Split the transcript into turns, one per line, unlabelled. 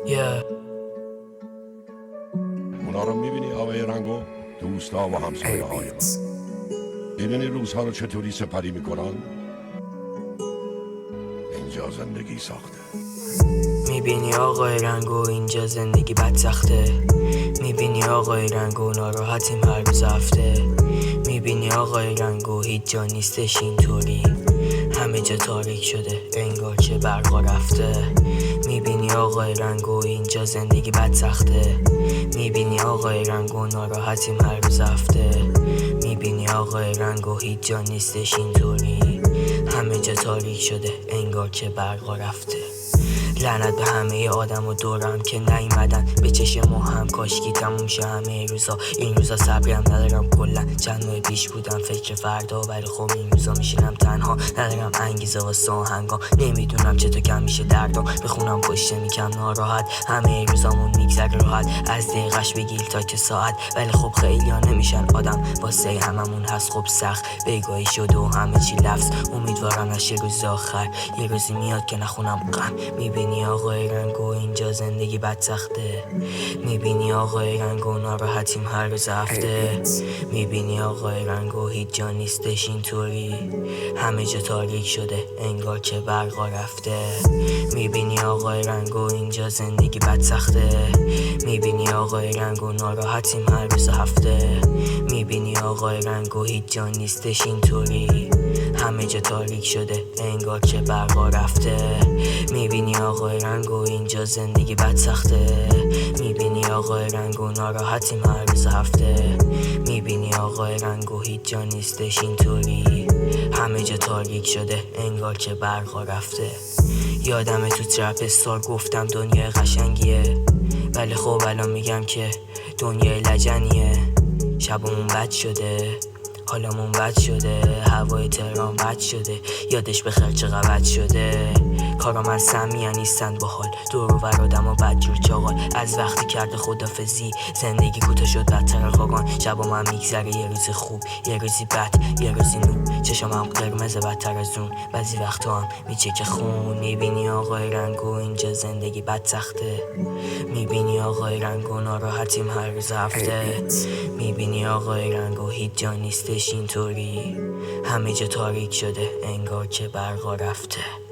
Yeah.
اونا رو میبینی آقای رنگو؟ دوستا و همسایه های من. میبینی روزها رو چطوری سپری میکنن؟ اینجا زندگی ساخته.
میبینی آقای رنگو اینجا زندگی بد سخته. میبینی آقای رنگو ناراحتیم هر روز هفته. میبینی آقای رنگو هیچ جا نیستش اینطوری، همه جا تاریک شده انگار که برقا رفته. میبینی آقای رنگو اینجا زندگی بد سخته. میبینی آقای رنگو ناراحتیم هر روز هفته. میبینی آقای رنگو هیچ جا نیستش اینطوری، همه جا تاریک شده انگار که برقا رفته. لعنت به همه آدم و دورم که نیومدن به چشم ما هم، کاشکی تموم شه همه روزا. این روزا صبرم ندارم کلا، چند ماه پیش بودم فکر فردا، ولی خب این روزا میشینم تنها، ندارم انگیزه واسه آهنگا. نمیدونم چطور کم میشه دردام، بخونم پشت میکم ناراحت. همه روزامون میگذره راحت، از دقیقش بگیر تا که ساعت. ولی خب خیلی ها نمیشن آدم، واسه هممون هست خب سخت. بگاهی شده و همه چی لفظ، امیدوارم نشه روز آخر، یه روزی میاد که نخونم غم. میبینی آقای رنگو اینجا زندگی بد سخته. میبینی آقای رنگو ناراحتیم هر روز هفته. میبینی آقای رنگو هیچ جا نیستش اینطوری، همه جا تاریک شده انگار که برقا رفته. میبینی آقای رنگو اینجا زندگی بد سخته. میبینی آقای رنگو ناراحتیم هر روز هفته. میبینی آقای رنگو هیچ جا نیستش اینطوری، همه جا تاریک شده انگار که برقا رفته. میبینی آقای رنگو اینجا زندگی بد سخته. میبینی آقای رنگو ناراحتیم هر روز هفته. میبینی آقای رنگو هیچ جا نیستش اینطوری، همه جا تاریک شده انگار که برقا رفته. یادم تو ترپ استار گفتم دنیای قشنگیه، ولی خب الان میگم که دنیای لجنیه. شبمون بد شده، حالمون بد شده، هوای تهران بد شده، یادش بخیر چقدر بد شده. کارا من سمی نیستن باحال، دور و بر آدم و بدجور چاقال. از وقتی کرده خدافزی زندگی کوتاه شد بدتر خاقان. شبا من میگذره یه روز خوب یه روزی بد یه روزی نو، چشمم قرمز بدتر از اون، بعضی وقتا هم میچکه خون. میبینی آقای رنگو اینجا زندگی بد سخته. میبینی آقای رنگو ناراحتیم هر روز هفته. میبینی آقای رنگو هیچ جا نیستش اینطوری، همه جا تاریک شده انگار که برقا رفته.